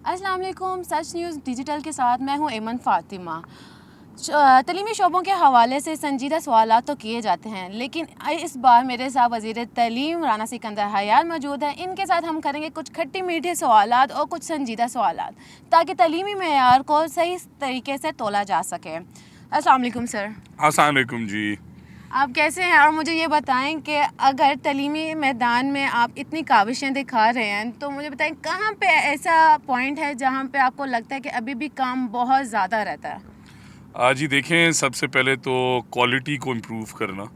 अस्सलाम वालेकुम। सच news digital के साथ मैं हूँ एमन फ़ातिमा। तलीमी शोबों के हवाले से संजीदा सवालात तो किए जाते हैं, लेकिन इस बार मेरे साथ वज़ीर तलीम राना सिकंदर हयात मौजूद हैं। इनके साथ हम करेंगे कुछ खट्टी मीठे सवालात और कुछ संजीदा सवालात, ताकि तलीमी मेयार को सही तरीके से तोला जा सके। अस्सलाम वालेकुम सर। अस्सलाम वालेकुम जी। आप कैसे हैं? और मुझे ये बताएं कि अगर तलीमी मैदान में आप इतनी काविशें दिखा रहे हैं, तो मुझे बताएं कहाँ पे ऐसा पॉइंट है जहाँ पे आपको लगता है कि अभी भी काम बहुत ज़्यादा रहता है? जी देखें, सबसे पहले तो क्वालिटी को इम्प्रूव करना।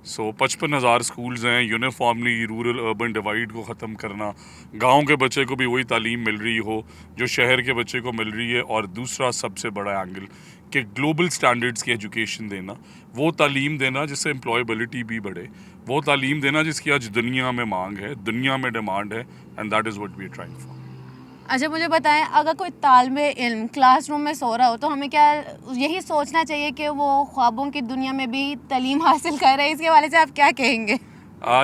55,000 स्कूल्स हैं, यूनिफॉर्मली रूरल अर्बन डिवाइड को ख़त्म करना, गांव के बच्चे को भी वही तालीम मिल रही हो जो शहर के बच्चे को मिल रही है। और दूसरा सबसे बड़ा एंगल कि ग्लोबल स्टैंडर्ड्स की एजुकेशन देना, वो तालीम देना जिससे एम्प्लॉयबिलिटी भी बढ़े, वो तालीम देना जिसकी आज दुनिया में मांग है, दुनिया में डिमांड है, and that is what we are trying for. अच्छा, मुझे बताएं, अगर कोई तालिबे इल्म क्लासरूम में सो रहा हो, तो हमें क्या यही सोचना चाहिए कि वो ख्वाबों की दुनिया में भी तालीम हासिल कर रहे हैं? इसके हवाले से आप क्या कहेंगे?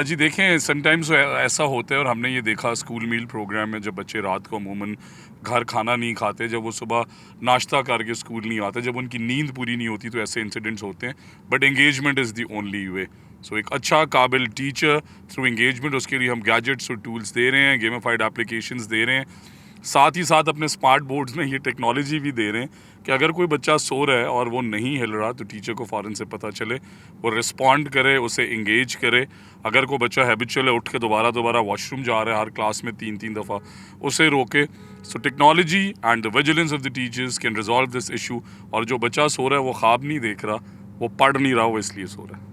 जी देखें, समटाइम्स ऐसा होता है, और हमने ये देखा स्कूल मील प्रोग्राम में, जब बच्चे रात को अमूमन घर खाना नहीं खाते, जब वो सुबह नाश्ता करके स्कूल नहीं आते, जब उनकी नींद पूरी नहीं होती, तो ऐसे इंसिडेंट्स होते हैं। But engagement is the only way. सो एक अच्छा काबिल टीचर थ्रू एंगेजमेंट, उसके लिए हम गैजेट्स और टूल्स दे रहे हैं, गेमिफाइड एप्लीकेशंस दे रहे हैं, साथ ही साथ अपने स्मार्ट बोर्ड्स में ये टेक्नोलॉजी भी दे रहे हैं कि अगर कोई बच्चा सो रहा है और वो नहीं हिल रहा, तो टीचर को फ़ौरन से पता चले, वो रिस्पॉन्ड करे, उसे इंगेज करे। अगर कोई बच्चा हैबिचुअल है, उठ के दोबारा वॉशरूम जा रहा है हर क्लास में 3-3 दफ़ा, उसे रोके। So technology and the vigilance of the teachers can resolve this issue. और जो बच्चा सो रहा है वो ख्वाब नहीं देख रहा, वो पढ़ नहीं रहा, वो इसलिए सो रहा है।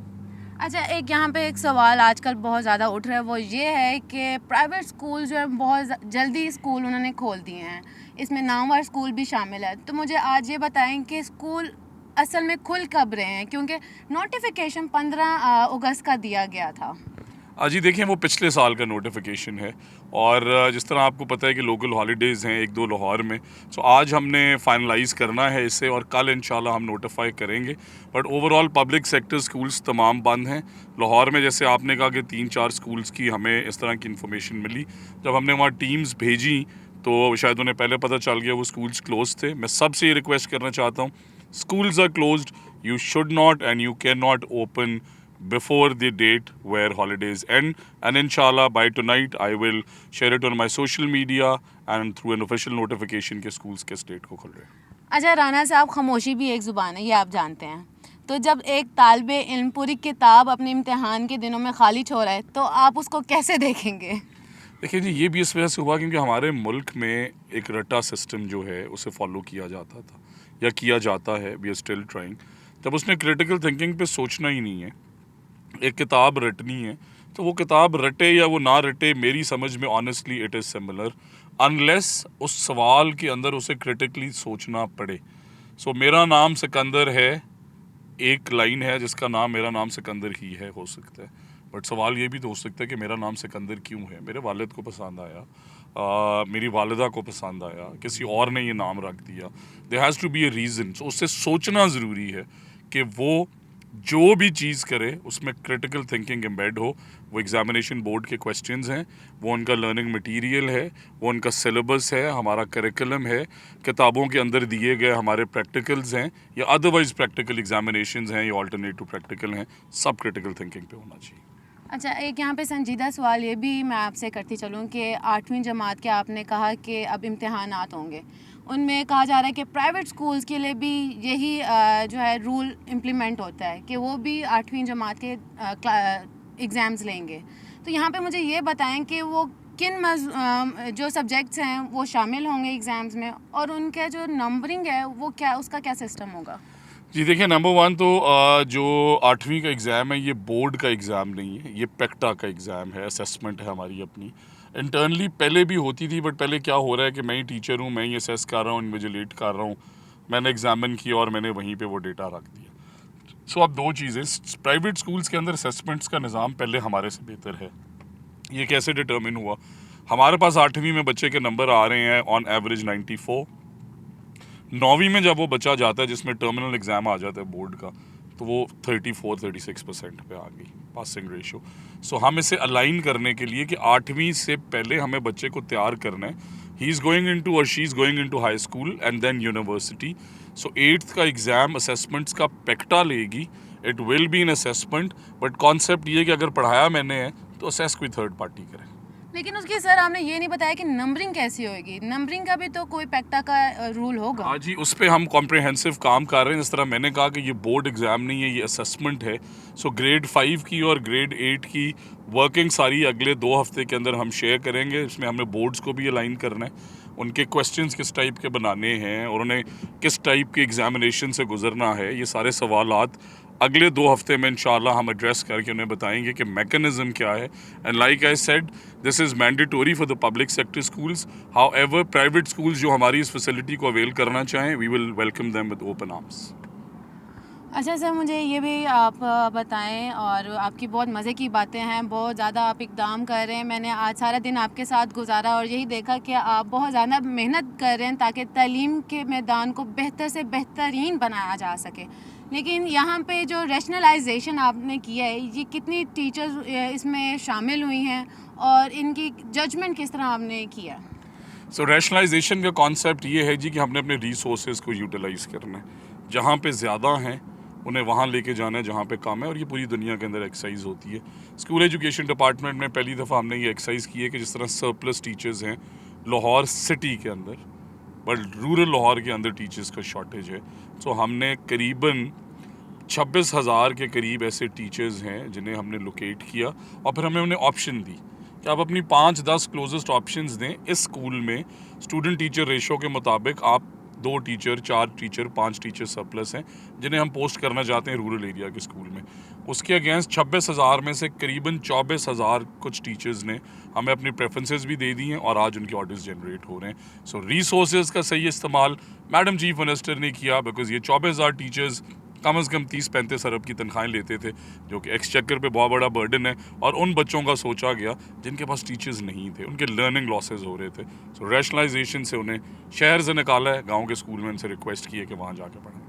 अच्छा, एक यहाँ पे एक सवाल आजकल बहुत ज़्यादा उठ रहा है, वो ये है कि प्राइवेट स्कूल जो है बहुत जल्दी स्कूल उन्होंने खोल दिए हैं, इसमें नामवर स्कूल भी शामिल है। तो मुझे आज ये बताएं कि स्कूल असल में खुल कब रहे हैं, क्योंकि नोटिफिकेशन 15 अगस्त का दिया गया था। जी देखें, वो पिछले साल का नोटिफिकेशन है, और जिस तरह आपको पता है कि लोकल हॉलीडेज़ हैं 1-2 लाहौर में, सो आज हमने फाइनलाइज़ करना है इसे, और कल इंशाल्लाह हम नोटिफाई करेंगे। But overall public sector schools तमाम बंद हैं। लाहौर में जैसे आपने कहा कि 3-4 स्कूल्स की हमें इस तरह की इन्फॉर्मेशन मिली, जब हमने वहाँ टीम्स भेजी तो शायद उन्हें पहले पता चल गया वो स्कूल्स क्लोज थे। मैं सबसे ये रिक्वेस्ट करना चाहता हूँ, schools are closed, you should not and you cannot open before the date where holidays end, and inshallah by tonight I will share it on my social media and through an official notification के schools के state को खुल रहे हैं। अच्छा राना साहब, खामोशी भी एक ज़ुबान है, ये आप जानते हैं। तो जब एक तालिबे इल्म पूरी किताब अपने इम्तिहान के दिनों में खाली छोड़ रहा है, तो आप उसको कैसे देखेंगे? देखिए जी, ये भी इस वजह से हुआ क्योंकि हमारे मुल्क में एक रटा सिस्टम जो है उसे फॉलो किया जाता था या किया जाता है, वी आर स्टिल ट्राइंग। जब उसने क्रिटिकल थिंकिंग पे सोचना ही नहीं है, एक किताब रटनी है, तो वो किताब रटे या वो ना रटे, मेरी समझ में honestly it is similar, unless उस सवाल के अंदर उसे क्रिटिकली सोचना पड़े। सो मेरा नाम सिकंदर है, एक लाइन है जिसका नाम मेरा नाम सिकंदर ही है, हो सकता है, बट सवाल ये भी तो हो सकता है कि मेरा नाम सिकंदर क्यों है। मेरे वालिद को पसंद आया, मेरी वालिदा को पसंद आया, किसी और ने ये नाम रख दिया, there has to be a reason. सो उससे सोचना ज़रूरी है कि वो जो भी चीज़ करे उसमें क्रिटिकल थिंकिंग एम्बेड हो। वो एग्जामिनेशन बोर्ड के क्वेश्चंस हैं, वो उनका लर्निंग मटेरियल है, वो उनका सिलेबस है, हमारा करिकुलम है, किताबों के अंदर दिए गए हमारे प्रैक्टिकल्स हैं, या अदरवाइज प्रैक्टिकल एग्जामिनेशंस हैं, या ऑल्टरनेट टू प्रैक्टिकल हैं, सब क्रिटिकल थिंकिंग पे होना चाहिए। अच्छा, एक यहाँ पे संजीदा सवाल ये भी मैं आपसे करती चलूँ कि 8वीं जमात के आपने कहा कि अब इम्तिहानात होंगे, उनमें कहा जा रहा है कि प्राइवेट स्कूल्स के लिए भी यही जो है रूल इम्प्लीमेंट होता है कि वो भी 8वीं जमात के एग्ज़ाम्स लेंगे। तो यहाँ पे मुझे ये बताएं कि वो किन जो सब्जेक्ट्स हैं वो शामिल होंगे एग्ज़ाम्स में, और उनका जो नंबरिंग है वो क्या, उसका क्या सिस्टम होगा? जी देखिए, नंबर वन तो जो 8वीं का एग्ज़ाम है ये बोर्ड का एग्ज़ाम नहीं है, ये पेक्टा का एग्ज़ाम है, असेसमेंट है हमारी अपनी। इंटरनली पहले भी होती थी, बट पहले क्या हो रहा है कि मैं ही टीचर हूँ, मैं ही असेस कर रहा हूँ, इन्विजिलेट कर रहा हूँ, मैंने एग्जामिन किया और मैंने वहीं पे वो डेटा रख दिया। सो अब दो चीज़ें, प्राइवेट स्कूल्स के अंदर असेसमेंट्स का निज़ाम पहले हमारे से बेहतर है। ये कैसे डिटर्मिन हुआ? हमारे पास 8वीं में बच्चे के नंबर आ रहे हैं ऑन एवरेज 94। 9वीं में जब वो बच्चा जाता है जिसमें टर्मिनल एग्ज़ाम आ जाता है बोर्ड का, तो वो 34-36% पे आ गई पासिंग रेशो। सो हम इसे अलाइन करने के लिए कि 8वीं से पहले हमें बच्चे को तैयार करना है, ही इज़ गोइंग इनटू और she is going into high school and then university. So 8th का एग्ज़ाम असेसमेंट्स का पेक्टा लेगी. It will be an assessment, but concept ये है कि अगर पढ़ाया मैंने है तो असेस कोई थर्ड पार्टी करे. लेकिन उसकी सर आपने ये नहीं बताया कि नंबरिंग कैसी होएगी. नंबरिंग का भी तो कोई पैक्टा का रूल होगा. हाँ जी, उस पर हम कॉम्प्रिहेंसिव काम कर रहे हैं. जिस तरह मैंने कहा कि ये बोर्ड एग्ज़ाम नहीं है, ये असेसमेंट है. सो ग्रेड 5 की और ग्रेड 8 की वर्किंग सारी अगले 2 हफ्ते के अंदर हम शेयर करेंगे. इसमें हमने बोर्ड्स को भी अलाइन करना है, उनके क्वेश्चंस किस टाइप के बनाने हैं और उन्हें किस टाइप के एग्जामिनेशन से गुजरना है. ये सारे सवालात अगले 2 हफ्ते में इंशाल्लाह हम एड्रेस करके उन्हें बताएंगे कि मैकेनिज्म क्या है. And like I said, this is mandatory for the public sector schools. However private schools जो हमारी इस फैसिलिटी को अवेल करना चाहें, we will welcome them with open arms. अच्छा सर, मुझे ये भी आप बताएं, और आपकी बहुत मज़े की बातें हैं, बहुत ज़्यादा आप इकदाम कर रहे हैं. मैंने आज सारा दिन आपके साथ गुजारा और यही देखा कि आप बहुत ज़्यादा मेहनत कर रहे हैं ताकि तालीम के मैदान को बेहतर से बेहतरीन बनाया जा सके. लेकिन यहाँ पे जो रैशनलाइजेशन आपने किया है, ये कितनी टीचर्स इसमें शामिल हुई हैं और इनकी जजमेंट किस तरह आपने किया? सो रैशनलाइजेशन का कॉन्सेप्ट ये है जी कि हमने अपने रिसोर्सेज को यूटिलाइज़ करना है. जहाँ पे ज़्यादा हैं उन्हें वहाँ लेके जाना है जहाँ पे कम है, और ये पूरी दुनिया के अंदर एक्सरसाइज होती है. स्कूल एजुकेशन डिपार्टमेंट में पहली दफ़ा हमने ये एक्सरसाइज की है कि जिस तरह सरप्लस टीचर्स हैं लाहौर सिटी के अंदर, बट रूरल लाहौर के अंदर टीचर्स का शॉर्टेज है. सो हमने करीबन 26,000 के करीब ऐसे टीचर्स हैं जिन्हें हमने लोकेट किया, और फिर हमने उन्हें ऑप्शन दी कि आप अपनी 5-10 क्लोजेस्ट ऑप्शंस दें. इस स्कूल में स्टूडेंट टीचर रेशो के मुताबिक आप 2 टीचर, 4 टीचर, 5 टीचर सरप्लस हैं जिन्हें हम पोस्ट करना चाहते हैं रूरल एरिया के स्कूल में. उसके अगेंस्ट 26,000 में से करीबन 24,000 कुछ टीचर्स ने हमें अपनी प्रेफरेंसेस भी दे दी हैं और आज उनके ऑर्डर्स जनरेट हो रहे हैं. सो रिसोर्सेज का सही इस्तेमाल मैडम चीफ मिनिस्टर ने किया, बिकॉज ये 24,000 टीचर्स कम से कम 30-35 अरब की तनख्वाहें लेते थे, जो कि एक्सचेकर पे बहुत बड़ा बर्डन है. और उन बच्चों का सोचा गया जिनके पास टीचर्स नहीं थे, उनके लर्निंग लॉसेस हो रहे थे. सो रैशनलाइजेशन से उन्हें शहर से निकाला है, गांव के स्कूल में उनसे रिक्वेस्ट की है कि वहाँ जाके पढ़ें.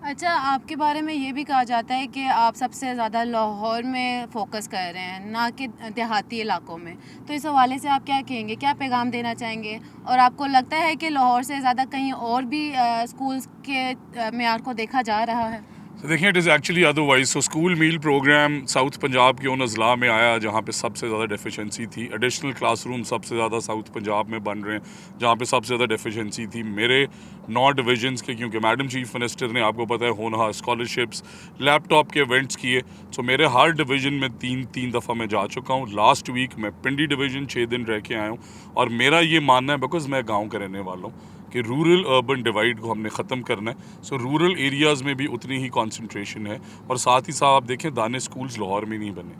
अच्छा, आपके बारे में ये भी कहा जाता है कि आप सबसे ज़्यादा लाहौर में फ़ोकस कर रहे हैं, ना कि देहाती इलाकों में. तो इस हवाले से आप क्या कहेंगे, क्या पैगाम देना चाहेंगे? और आपको लगता है कि लाहौर से ज़्यादा कहीं और भी स्कूल्स के मेयार को देखा जा रहा है? तो देखिए, it is actually otherwise. So school meal program south Punjab के उन अजला में आया जहाँ पे सबसे ज़्यादा डेफिशिएंसी थी. एडिशनल क्लासरूम सबसे ज़्यादा साउथ पंजाब में बन रहे हैं जहाँ पे सबसे ज़्यादा डेफिशिएंसी थी. मेरे 9 डिवीजन्स के, क्योंकि मैडम चीफ मिनिस्टर ने, आपको पता है, होनहार स्कॉलरशिप्स, लैपटॉप के इवेंट्स किए. सो मेरे हर डिवीज़न में 3 दफ़ा मैं जा चुका हूँ. लास्ट वीक मैं पिंडी डिवीज़न 6 दिन रह के आया हूँ. और मेरा ये मानना है, बिकॉज मैं गाँव का रहने वाला हूँ, कि रूरल अर्बन डिवाइड को हमने ख़त्म करना है. सो रूरल एरियाज़ में भी उतनी ही कंसंट्रेशन है. और साथ ही साथ आप देखें, दानिश स्कूल्स लाहौर में नहीं बने,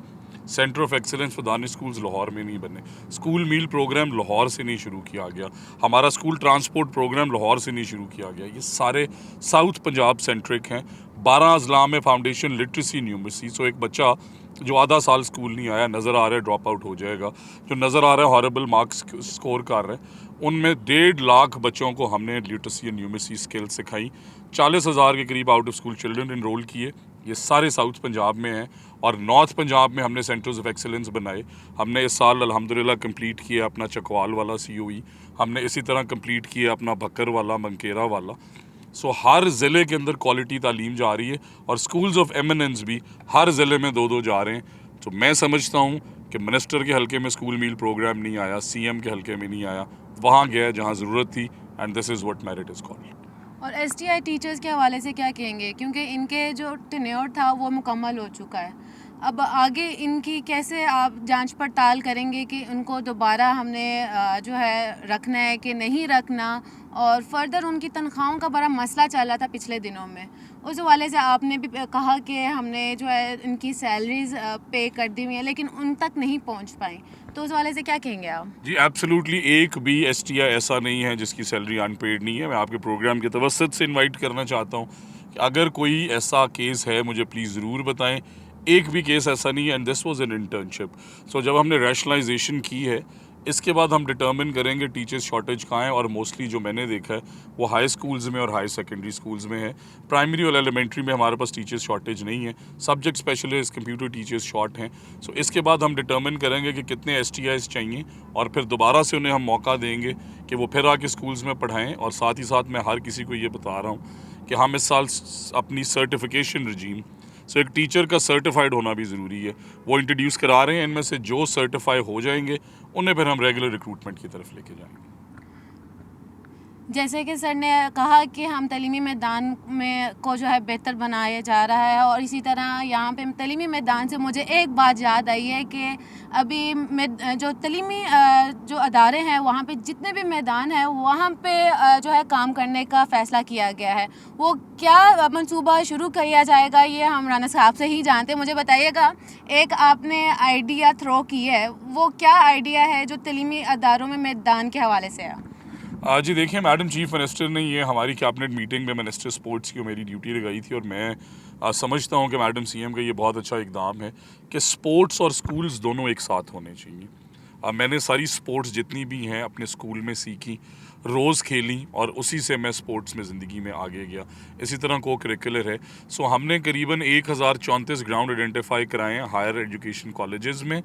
centre of excellence for Danish schools Lahore में नहीं बने, स्कूल मील प्रोग्राम लाहौर से नहीं शुरू किया गया, हमारा स्कूल ट्रांसपोर्ट प्रोग्राम लाहौर से नहीं शुरू किया गया. ये सारे साउथ पंजाब सेंट्रिक हैं. 12 अजला में फाउंडेशन लिटरेसी न्यूमर्सी. सो एक बच्चा जो आधा साल स्कूल नहीं आया, नज़र आ रहा है ड्रॉप आउट हो जाएगा, जो नज़र आ रहा है हॉरेबल मार्क्स स्कोर कर रहे हैं, उनमें 1.5 लाख बच्चों को हमने लिटरेसी एंड न्यूमर्सी स्किल सिखाई. 40,000 के करीब out of school children enrol किए. ये सारे साउथ पंजाब में हैं. और नॉर्थ पंजाब में हमने सेंटर्स ऑफ एक्सीलेंस बनाए. हमने इस साल अल्हम्दुलिल्लाह कंप्लीट किया अपना चकवाल वाला COE. हमने इसी तरह कंप्लीट किया अपना भक्कर वाला, मंकेरा वाला. सो हर ज़िले के अंदर क्वालिटी तालीम जा रही है, और स्कूल्स ऑफ एमिनेंस भी हर ज़िले में 2-2 जा रहे हैं. तो मैं समझता हूँ कि मिनिस्टर के हलके में स्कूल मील प्रोग्राम नहीं आया, CM के हलके में नहीं आया, वहाँ गया जहाँ ज़रूरत थी. And this is what merit is called. और STI टीचर्स के हवाले से क्या कहेंगे, क्योंकि इनके जो टेन्योर था वो मुकम्मल हो चुका है. अब आगे इनकी कैसे आप जांच पड़ताल करेंगे कि उनको दोबारा हमने जो है रखना है कि नहीं रखना? और फर्दर उनकी तनख्वाहों का बड़ा मसला चल रहा था पिछले दिनों में, उस हवाले से आपने भी कहा कि हमने जो है इनकी सैलरीज पे कर दी हुई है लेकिन उन तक नहीं पहुंच पाई. तो उस हवाले से क्या कहेंगे आप? जी एब्सोल्युटली, एक भी STI ऐसा नहीं है जिसकी सैलरी अनपेड नहीं है. मैं आपके प्रोग्राम के तवस्सुत से इनवाइट करना चाहता हूँ कि अगर कोई ऐसा केस है मुझे प्लीज़ ज़रूर बताएं. एक भी केस ऐसा नहीं है. And this was an internship. सो जब हमने रैशनलाइजेशन की है, इसके बाद हम डिटर्मिन करेंगे टीचर्स शॉर्टेज कहाँ है, और मोस्टली जो मैंने देखा है वो हाई स्कूल्स में और हाई सेकेंडरी स्कूल्स में है। प्राइमरी और एलिमेंट्री में हमारे पास टीचर्स शॉर्टेज नहीं है। Subject specialist computer teachers short हैं। सो इसके बाद हम डिटर्मिन करेंगे कि कितने STIs चाहिए, और फिर दोबारा से उन्हें हम मौका देंगे कि वो फिर आके स्कूल्स में पढ़ाएँ। और साथ ही साथ मैं हर किसी को ये बता रहा हूँ कि हम इस साल अपनी सर्टिफिकेशन रजीम, सो एक टीचर का सर्टिफाइड होना भी ज़रूरी है, वो इंट्रोड्यूस करा रहे हैं। इनमें से जो सर्टिफाई हो जाएंगे उन्हें फिर हम रेगुलर रिक्रूटमेंट की तरफ लेके जाएंगे। जैसे कि सर ने कहा कि हम तलीमी मैदान में को जो है बेहतर बनाया जा रहा है, और इसी तरह यहाँ पे तलीमी मैदान से मुझे एक बात याद आई है कि अभी जो तलीमी जो अदारे हैं वहाँ पे जितने भी मैदान हैं वहाँ पे जो है काम करने का फ़ैसला किया गया है। वो क्या मंसूबा शुरू किया जाएगा ये हम राना साहब से ही जानते हैं। मुझे बताइएगा, एक आपने आइडिया थ्रो की है, वो क्या आइडिया है जो तलीमी अदारों में मैदान के हवाले से है? जी देखिए, मैडम चीफ मिनिस्टर ने ये हमारी कैबिनेट मीटिंग में मिनिस्टर स्पोर्ट्स की मेरी ड्यूटी लगाई थी, और मैं समझता हूँ कि मैडम CM का ये बहुत अच्छा इकदाम है कि स्पोर्ट्स और स्कूल्स दोनों एक साथ होने चाहिए। मैंने सारी स्पोर्ट्स जितनी भी हैं अपने स्कूल में सीखी, रोज़ खेली, और उसी से मैं स्पोर्ट्स में ज़िंदगी में आगे गया। इसी तरह को करिकुलर है। सो हमने करीबन 1034 ग्राउंड आइडेंटिफाई कराए हैं हायर एजुकेशन कॉलेजेस में,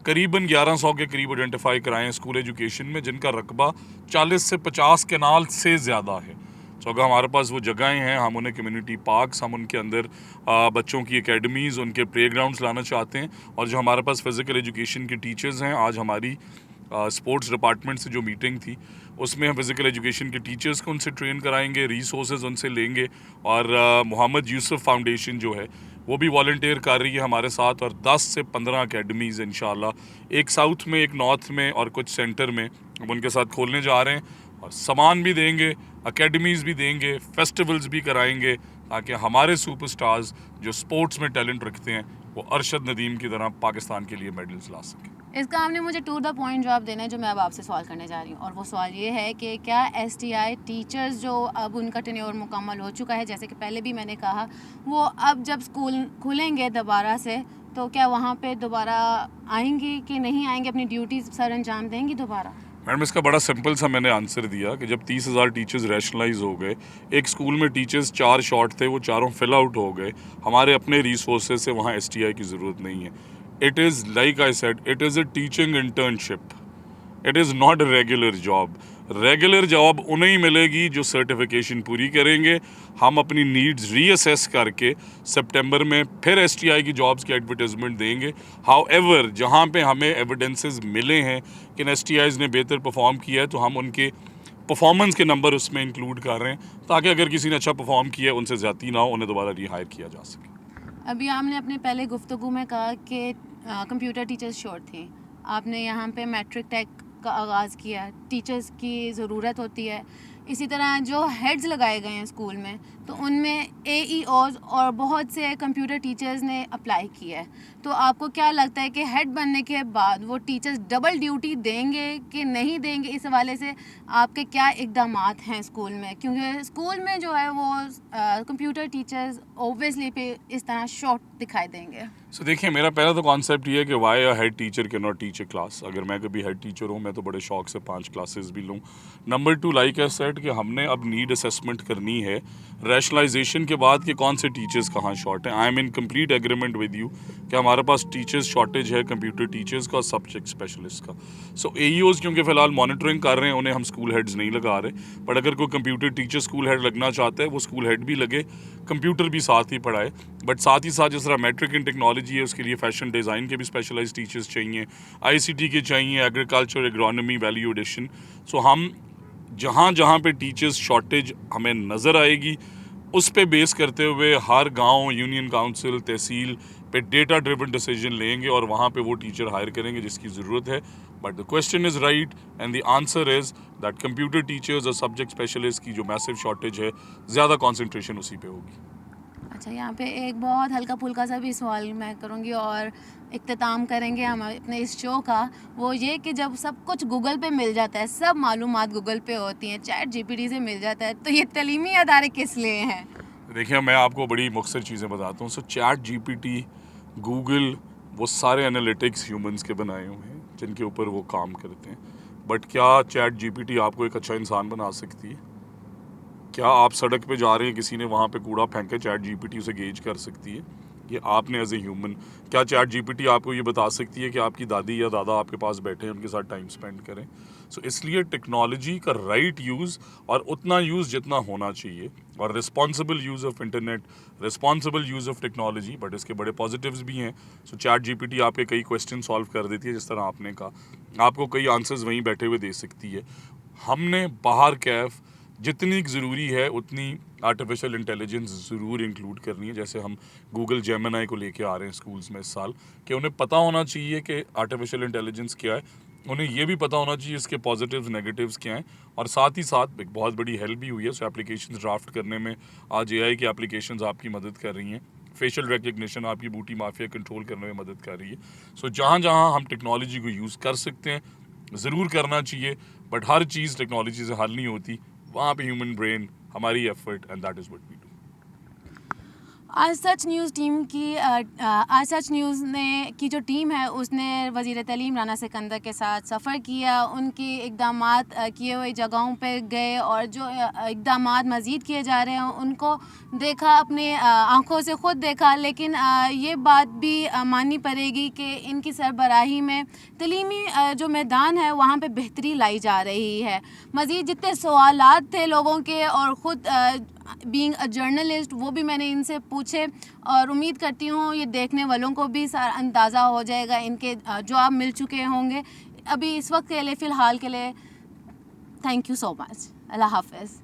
करीबन 1100 के करीब आइडेंटिफाई कराए हैं स्कूल एजुकेशन में, जिनका रकबा 40 से 50 कैनाल से ज़्यादा है। तो अगर हमारे पास वो जगहें हैं, हम उन्हें कम्युनिटी पार्क्स, हम उनके अंदर बच्चों की एकेडमीज़, उनके प्ले ग्राउंड्स लाना चाहते हैं। और जो हमारे पास फ़िज़िकल एजुकेशन के टीचर्स हैं, आज हमारी स्पोर्ट्स डिपार्टमेंट से जो मीटिंग थी उसमें हम फ़िज़िकल एजुकेशन के टीचर्स को उनसे ट्रेन कराएंगे, रिसोर्सेज उनसे लेंगे, और मोहम्मद यूसुफ फाउंडेशन जो है वो भी वॉलंटियर कर रही है हमारे साथ, और 10 से 15 अकेडमीज़ इंशाल्लाह, एक साउथ में, एक नॉर्थ में और कुछ सेंटर में हम उनके साथ खोलने जा रहे हैं। और सामान भी देंगे, अकेडमीज़ भी देंगे, फेस्टिवल्स भी कराएंगे, ताकि हमारे सुपरस्टार्स जो स्पोर्ट्स में टैलेंट रखते हैं वो अरशद नदीम की तरह पाकिस्तान के लिए मेडल्स ला सकें। इसका आपने मुझे टू द पॉइंट जवाब देना है जो मैं अब आपसे सवाल करने जा रही हूँ, और वो सवाल ये है कि क्या STI टीचर्स जो अब उनका टेन्योर मुकम्मल हो चुका है, जैसे कि पहले भी मैंने कहा, वो अब जब स्कूल खुलेंगे दोबारा से तो क्या वहाँ पे दोबारा आएंगी कि नहीं आएंगे, अपनी ड्यूटीज़ सर अंजाम देंगी दोबारा? मैडम इसका बड़ा सिंपल सा मैंने आंसर दिया कि जब 30,000 टीचर्स रैशनलाइज हो गए, एक स्कूल में टीचर्स 4 शॉर्ट थे, वो चारों फिल आउट हो गए, हमारे अपने रिसोर्सेज से वहाँ STI की ज़रूरत नहीं है। It is like I said, it is a teaching internship, it is not a regular job. Regular job उन्हें मिलेगी जो सर्टिफिकेशन पूरी करेंगे। हम अपनी नीड्स रीअसेस करके सितंबर में फिर STI की जॉब्स की एडवर्टाइजमेंट देंगे। हाउएवर जहाँ पे हमें एविडेंसेस मिले हैं कि STIs ने बेहतर परफॉर्म किया है, तो हम उनके परफॉर्मेंस के नंबर उसमें इंक्लूड कर रहे हैं, ताकि अगर किसी ने अच्छा परफॉर्म किया है उनसे ज़्यादती ना हो, उन्हें दोबारा रिहायर किया जा सके। अभी आपने अपने पहले गुफ्तगू में कहा कि कंप्यूटर टीचर्स शॉर्ट थी, आपने यहाँ पे मैट्रिक टेक का आगाज़ किया, टीचर्स की ज़रूरत होती है। इसी तरह जो हेड्स लगाए गए हैं स्कूल में, तो उनमें AEOs और बहुत से कंप्यूटर टीचर्स ने अप्लाई किया है। तो आपको क्या लगता है कि हेड बनने के बाद वो टीचर्स डबल ड्यूटी देंगे कि नहीं देंगे? इस हवाले से आपके क्या इक़दामात हैं स्कूल में? क्योंकि स्कूल में जो है वो कंप्यूटर टीचर्स ओब्वियसली पे इस तरह शॉर्ट दिखाई देंगे। सो देखिए, मेरा पहला तो कॉन्सेप्ट ये है कि why a head teacher can not teach A class. अगर मैं कभी हेड टीचर हूँ, मैं तो बड़े शौक से 5 क्लासेस भी लूँ। नंबर 2, लाइक आई सेड कि हमने अब नीड असेसमेंट करनी है रैशनलाइजेशन के बाद कि कौन से टीचर्स कहाँ शॉर्ट हैं। I am in complete agreement with you कि हमारे पास टीचर्स शॉर्टेज है, कंप्यूटर टीचर्स का, सब्जेक्ट स्पेशलिस्ट का। सो AEOs क्योंकि फ़िलहाल मॉनिटरिंग कर रहे हैं, उन्हें हम स्कूल हेड्स नहीं लगा रहे, बट अगर कोई कंप्यूटर टीचर स्कूल हेड लगना चाहता है, वो स्कूल हेड भी लगे, कंप्यूटर भी साथ ही पढ़ाए। बट साथ ही साथ जिस तरह मैट्रिक इन टेक्नोलॉजी है, उसके लिए फैशन डिज़ाइन के भी स्पेशलाइज्ड टीचर्स चाहिए, ICT के चाहिए, एग्रीकल्चर, एग्रोनॉमी, वैल्यू एडिशन। सो हम जहाँ जहाँ पे टीचर्स शॉर्टेज हमें नज़र आएगी, उस पे बेस करते हुए हर गांव, यूनियन काउंसिल, तहसील पे डेटा ड्रिवन डिसीजन लेंगे और वहाँ पे वो टीचर हायर करेंगे जिसकी ज़रूरत है। But the question is right and the answer is that computer teachers और सब्जेक्ट स्पेशलिस्ट की जो मैसिव शॉर्टेज है, ज़्यादा कॉन्सेंट्रेशन उसी पे होगी। अच्छा, यहाँ पे एक बहुत हल्का फुल्का सा भी सवाल मैं करूँगी और इख्तिताम करेंगे हम अपने इस शो का। वो ये कि जब सब कुछ गूगल पे मिल जाता है, सब मालूमात गूगल पे होती हैं, ChatGPT से मिल जाता है, तो ये तलीमी अदारे किस लिए हैं? देखिए, मैं आपको बड़ी मुख्तसर चीज़ें बताता हूँ। सो ChatGPT, गूगल, वो सारे एनालिटिक्स ह्यूमंस के बनाए हुए हैं। जिनके ऊपर वो काम करते हैं। बट क्या चैट जीपीटी आपको एक अच्छा इंसान बना सकती है? क्या आप सड़क पे जा रहे हैं, किसी ने वहाँ पे कूड़ा फेंका, चैट जीपीटी उसे गेज कर सकती है? ये आपने एज ए ह्यूमन, क्या चैट जीपीटी आपको ये बता सकती है कि आपकी दादी या दादा आपके पास बैठे हैं, उनके साथ टाइम स्पेंड करें? सो इसलिए टेक्नोलॉजी का राइट यूज़ और उतना यूज़ जितना होना चाहिए, और responsible use of internet, responsible use of technology, but इसके बड़े पॉजिटिव्स भी हैं। सो चैट जीपीटी आपके कई क्वेश्चन सॉल्व कर देती है, जिस तरह आपने कहा, आपको कई आंसर्स वहीं बैठे हुए दे सकती है। हमने बाहर कैफ जितनी ज़रूरी है उतनी आर्टिफिशियल इंटेलिजेंस ज़रूर इंक्लूड करनी है। जैसे हम गूगल जेमिनाई को लेके आ रहे हैं स्कूल्स में इस साल, कि उन्हें पता होना चाहिए कि आर्टिफिशियल इंटेलिजेंस क्या है, उन्हें ये भी पता होना चाहिए इसके पॉजिटिव्स नेगेटिव्स क्या हैं, और साथ ही साथ एक बहुत बड़ी हेल्प भी हुई है। सो एप्लीकेशंस ड्राफ्ट करने में आज एआई की एप्लीकेशंस आपकी मदद कर रही हैं, फेशियल रिकग्निशन आपकी बूटी माफिया कंट्रोल करने में मदद कर रही है। सो जहाँ जहाँ हम टेक्नोलॉजी को यूज़ कर सकते हैं ज़रूर करना चाहिए, बट हर चीज़ टेक्नोलॉजी से हल नहीं होती, वहाँ पे ह्यूमन ब्रेन, हमारी effort, and that is what we do. आज सच न्यूज़ टीम की आज सच न्यूज़ ने की जो टीम है उसने वज़ीर तालीम राना सिकंदर के साथ सफ़र किया, उनके इक़दामात किए हुए जगहों पे गए, और जो इक़दामात मज़ीद किए जा रहे हैं उनको देखा, अपने आँखों से ख़ुद देखा। लेकिन ये बात भी माननी पड़ेगी कि इनकी सरबराही में तलीमी जो मैदान है वहाँ पे बेहतरी लाई जा रही है। मज़ीद जितने सवालात थे लोगों के, और ख़ुद बीइंग अ जर्नलिस्ट, वो भी मैंने इनसे पूछे, और उम्मीद करती हूँ ये देखने वालों को भी सारा अंदाज़ा हो जाएगा, इनके जवाब मिल चुके होंगे। अभी इस वक्त के लिए, फ़िलहाल के लिए, थैंक यू सो मच। अल्लाह हाफ़िज़।